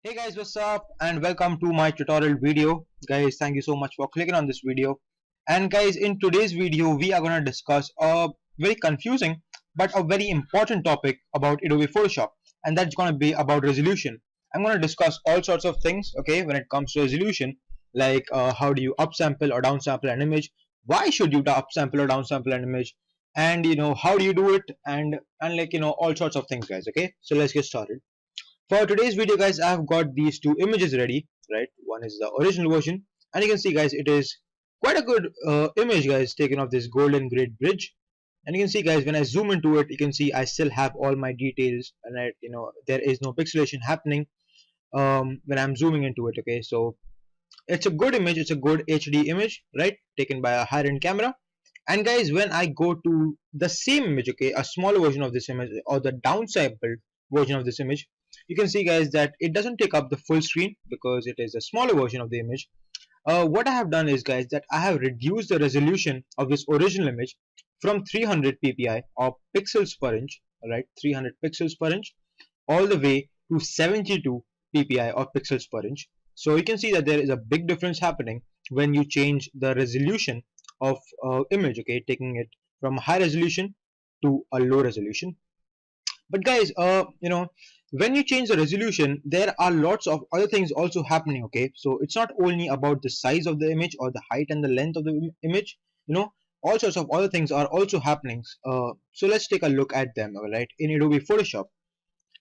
Hey guys, what's up and welcome to my tutorial video. Guys, thank you so much for clicking on this video. And guys, in today's video we are going to discuss a very confusing but a very important topic about Adobe Photoshop, and that's going to be about resolution. I'm going to discuss all sorts of things, okay, when it comes to resolution, like how do you upsample or downsample an image, why should you upsample or downsample an image, and how do you do it, and like all sorts of things, guys. Okay, so let's get started. For today's video, guys, I've got these two images ready, right? One is the original version, and you can see, guys, it is quite a good image, guys, taken off this golden great bridge. And you can see, guys, when I zoom into it, you can see I still have all my details, and there is no pixelation happening when I'm zooming into it. Okay, so it's a good image, it's a good HD image, right, taken by a higher-end camera. And guys, when I go to the same image, okay, a smaller version of this image or the downsampled version of this image, you can see, guys, that it doesn't take up the full screen because it is a smaller version of the image. What I have done is, guys, that I have reduced the resolution of this original image from 300 ppi or pixels per inch, right, 300 pixels per inch, all the way to 72 ppi or pixels per inch. So you can see that there is a big difference happening when you change the resolution of image, okay, taking it from high resolution to a low resolution. But guys, when you change the resolution, there are lots of other things also happening, okay. So it's not only about the size of the image or the height and the length of the image, all sorts of other things are also happening. So let's take a look at them. All right, in Adobe Photoshop,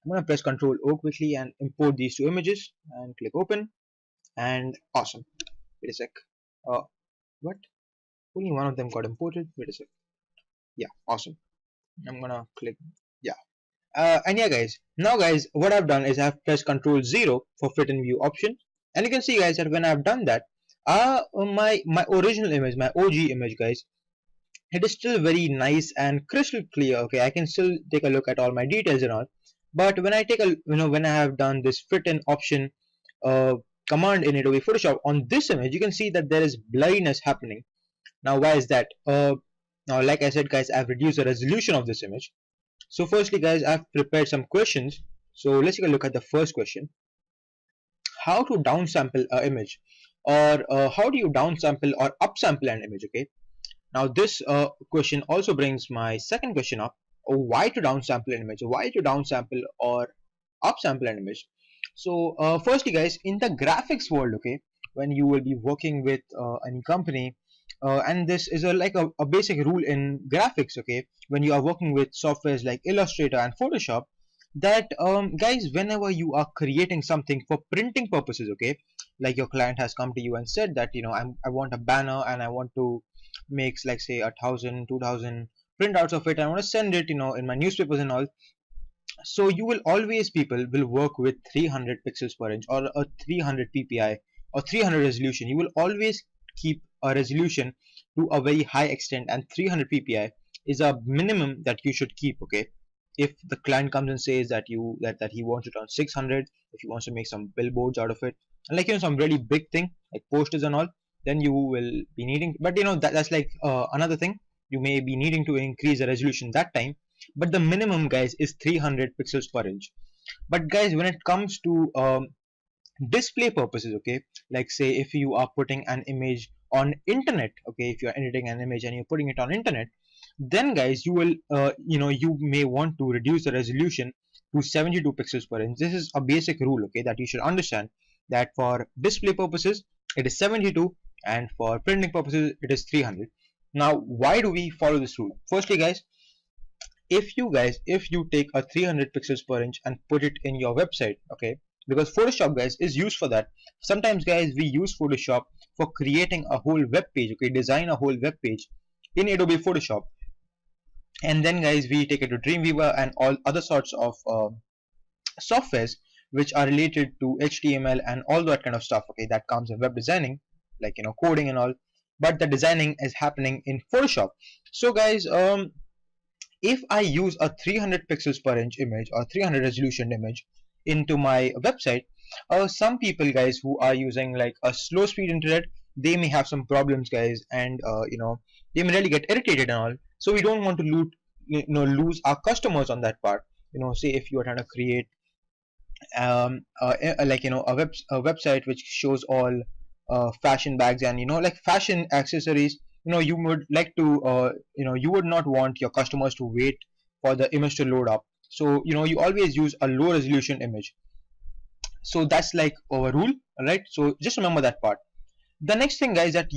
I'm going to press Ctrl O quickly and import these two images and click open. And awesome. Wait a sec. What? Only one of them got imported. Wait a sec. Yeah, awesome. I'm gonna click. Yeah. And yeah, guys, now, guys, what I've done is I've pressed Ctrl 0 for fit and view option, and you can see, guys, that when I've done that, my original image, my OG image, guys, it is still very nice and crystal clear. Okay, I can still take a look at all my details and all, but when I take a when I have done this fit in option command in Adobe Photoshop on this image, you can see that there is blurriness happening. Now, why is that? Now, like I said, guys, I've reduced the resolution of this image. So firstly, guys, I've prepared some questions. So let's take a look at the first question. How to downsample an image, or how do you downsample or upsample an image? Okay. Now this question also brings my second question up. Why to downsample an image? Why to downsample or upsample an image? So firstly, guys, in the graphics world, okay, when you will be working with any company, and this is like a basic rule in graphics, okay, when you are working with softwares like Illustrator and Photoshop, that guys, whenever you are creating something for printing purposes, okay, like your client has come to you and said that I want a banner and I want to make, like, say 1,000 2,000 printouts of it, I want to send it in my newspapers and all. So you will always, people will work with 300 pixels per inch or a 300 ppi or 300 resolution. You will always keep a resolution to a very high extent, and 300 ppi is a minimum that you should keep. Okay, if the client comes and says that he wants it on 600, if he wants to make some billboards out of it, and like some really big thing like posters and all, then you will be needing, but that's like another thing. You may be needing to increase the resolution that time, but the minimum, guys, is 300 pixels per inch. But guys, when it comes to display purposes, okay, like say if you are putting an image on internet, okay, if you are editing an image and you're putting it on internet, then, guys, you will you may want to reduce the resolution to 72 pixels per inch. This is a basic rule, okay, that you should understand, that for display purposes it is 72 and for printing purposes it is 300. Now, why do we follow this rule? Firstly, guys, if you take a 300 pixels per inch and put it in your website, okay, because Photoshop, guys, is used for that. Sometimes, guys, we use Photoshop for creating a whole web page, okay, design a whole web page in Adobe Photoshop, and then, guys, we take it to Dreamweaver and all other sorts of softwares which are related to HTML and all that kind of stuff, okay, that comes in web designing, like coding and all, but the designing is happening in Photoshop. So, guys, if I use a 300 pixels per inch image or 300 resolution image into my website, some people, guys, who are using like a slow speed internet, they may have some problems, guys, and they may really get irritated and all. So we don't want to lose our customers on that part. Say if you are trying to create like a website which shows all fashion bags and like fashion accessories, you would like to you would not want your customers to wait for the image to load up. So you always use a low resolution image. So that's like our rule, right? So just remember that part. The next thing, guys, that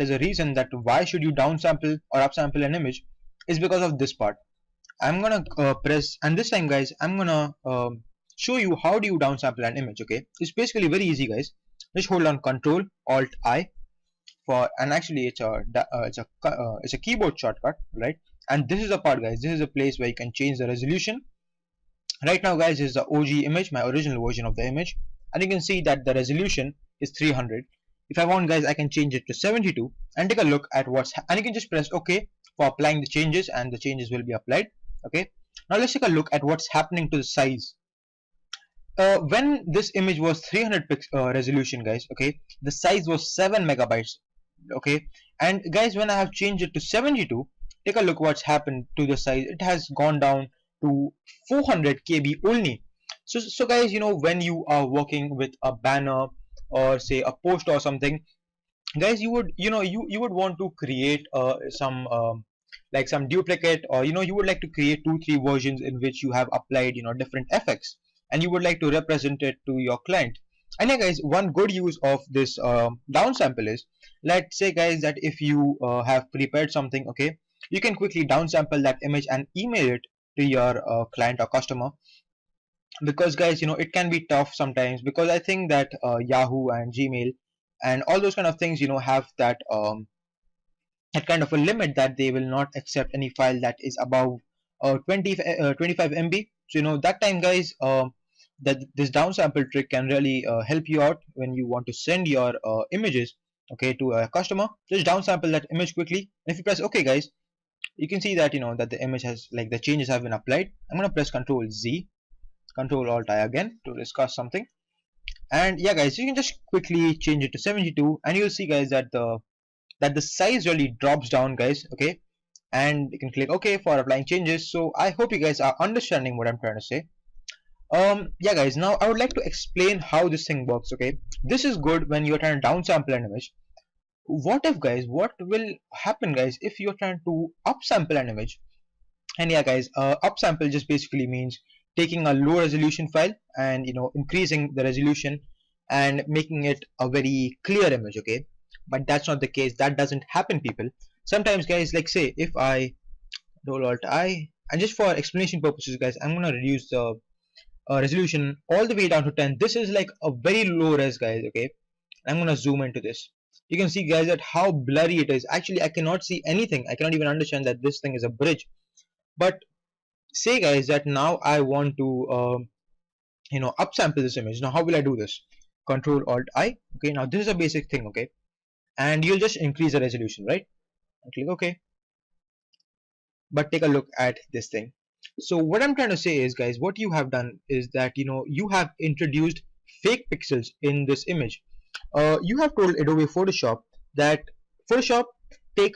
is a reason that why should you downsample or upsample an image is because of this part. I'm gonna press, and this time, guys, I'm gonna show you how do you downsample an image. Okay, it's basically very easy, guys. Just hold on Control Alt I for, and actually it's a keyboard shortcut, right? And this is the part, guys. This is a place where you can change the resolution. Right now, guys, this is the OG image, my original version of the image, and you can see that the resolution is 300. If I want, guys, I can change it to 72 and take a look at and you can just press OK for applying the changes, and the changes will be applied. Okay, now let's take a look at what's happening to the size. When this image was 300 resolution, guys, okay, the size was 7 megabytes. Okay, and guys, when I have changed it to 72, take a look what's happened to the size. It has gone down to 400 KB only. So guys, when you are working with a banner or say a post or something, guys, you would you would want to create some like some duplicate, or you would like to create 2-3 versions in which you have applied different effects, and you would like to represent it to your client. And yeah, guys, one good use of this downsample is, let's say, guys, that if you have prepared something, okay, you can quickly downsample that image and email it to your client or customer. Because, guys, it can be tough sometimes, because I think that Yahoo and Gmail and all those kind of things have that that kind of a limit that they will not accept any file that is above 25 MB. So that time, guys, that this downsample trick can really help you out when you want to send your images, okay, to a customer. Just downsample that image quickly, and if you press OK, guys, you can see that that the image has, like, the changes have been applied. I'm gonna press Control Z, Control Alt I again to discuss something. And yeah, guys, you can just quickly change it to 72, and you'll see, guys, that the size really drops down, guys. Okay, and you can click OK for applying changes. So I hope you guys are understanding what I'm trying to say. Yeah, guys, now I would like to explain how this thing works. Okay, this is good when you're trying to downsample an image. What if, guys, what will happen, guys, if you're trying to upsample an image? And yeah, guys, upsample just basically means taking a low resolution file and increasing the resolution and making it a very clear image. Okay, but that's not the case. That doesn't happen, people. Sometimes, guys, like, say if I roll Alt I, and just for explanation purposes, guys, I'm gonna reduce the resolution all the way down to 10. This is like a very low res, guys. Okay, I'm gonna zoom into this. You can see, guys, that how blurry it is. Actually, I cannot see anything. I cannot even understand that this thing is a bridge. But say, guys, that now I want to upsample this image. Now how will I do this? Control Alt I. Okay, now this is a basic thing. Okay, and you'll just increase the resolution, right? And click OK. But take a look at this thing. So what I'm trying to say is, guys, what you have done is that you have introduced fake pixels in this image. You have told Adobe Photoshop that Photoshop, take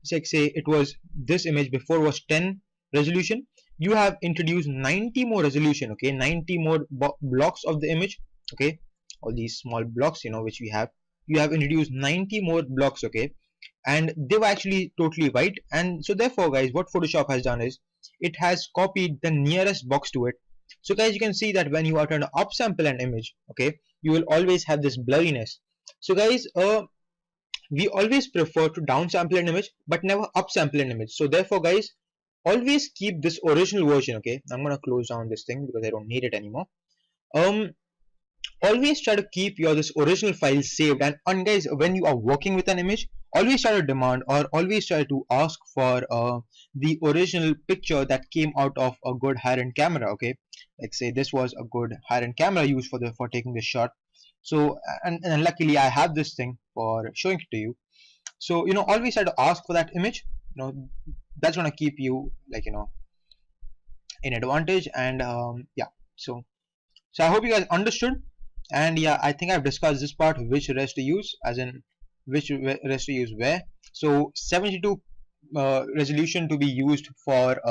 say it was this image before was 10 resolution. You have introduced 90 more resolution. Okay, 90 more blocks of the image. Okay, all these small blocks which we have, you have introduced 90 more blocks. Okay, and they were actually totally white. And so therefore, guys, what Photoshop has done is it has copied the nearest box to it. So, guys, you can see that when you are trying to upsample an image, okay, you will always have this blurriness. So, guys, we always prefer to downsample an image but never upsample an image. So therefore, guys, always keep this original version. Okay, I'm gonna close down this thing because I don't need it anymore. Always try to keep your this original file saved, and guys, when you are working with an image, always try to demand or always try to ask for the original picture that came out of a good high-end camera. Okay, like, say this was a good high-end camera used for taking this shot. So and luckily I have this thing for showing it to you. So always try to ask for that image. That's gonna keep you, like, in advantage. And yeah, so I hope you guys understood. And yeah, I think I've discussed this part, which res to use, as in which res to use where. So 72 resolution to be used for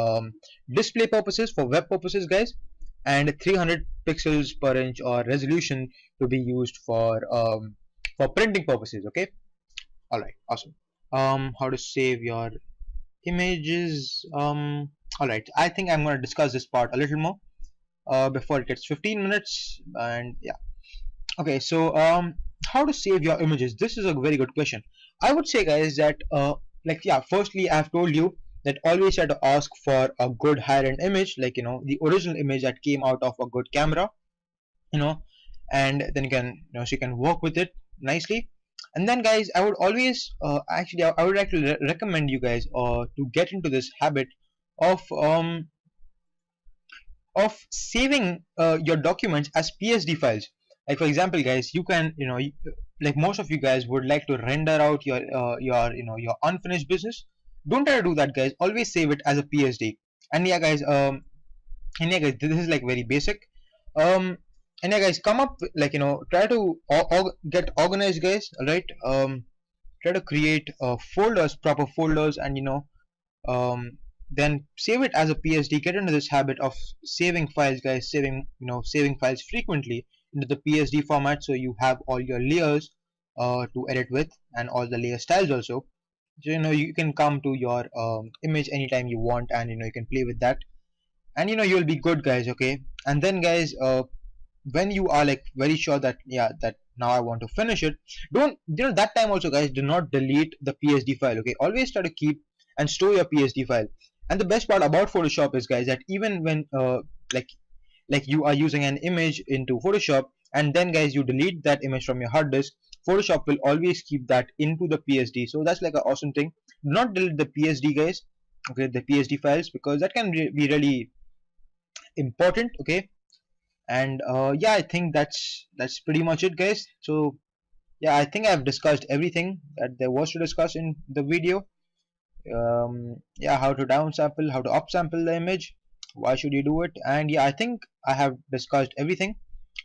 display purposes, for web purposes, guys. and 300 pixels per inch or resolution to be used for printing purposes. Okay, all right, awesome. How to save your images? All right, I think I'm going to discuss this part a little more before it gets 15 minutes. And yeah, okay, so how to save your images? This is a very good question. I would say, guys, that like, yeah, firstly, I've told you that always try to ask for a good higher-end image, like, the original image that came out of a good camera, you know and then you can, so you can work with it nicely. And then, guys, I would always actually, I would actually recommend you guys to get into this habit of saving your documents as PSD files. Like, for example, guys, you can, like, most of you guys would like to render out your unfinished business. Don't try to do that, guys. Always save it as a PSD. And yeah, guys, this is like very basic. And yeah, guys, come up, like, try to get organized, guys. All right. Try to create folders, proper folders, and um, then save it as a PSD. Get into this habit of saving files, guys. Saving files frequently into the PSD format, so you have all your layers to edit with, and all the layer styles also. So you can come to your image anytime you want, and you can play with that, and you'll be good, guys. Okay. And then, guys, when you are like very sure that, yeah, that now I want to finish it, don't, that time also, guys, do not delete the PSD file. Okay, always try to keep and store your PSD file. And the best part about Photoshop is, guys, that even when like you are using an image into Photoshop, and then, guys, you delete that image from your hard disk, Photoshop will always keep that into the PSD. So that's like an awesome thing. Do not delete the PSD, guys. Okay, the PSD files, because that can be really important. Okay. And yeah, I think that's pretty much it, guys. So yeah, I think I've discussed everything that there was to discuss in the video. Yeah, how to downsample, how to upsample the image, why should you do it, and yeah, I think I have discussed everything.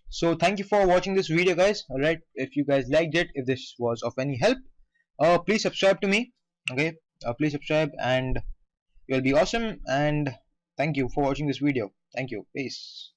So thank you for watching this video, guys. All right, if you guys liked it, if this was of any help, please subscribe to me. Okay, please subscribe, and you'll be awesome. And thank you for watching this video. Thank you. Peace.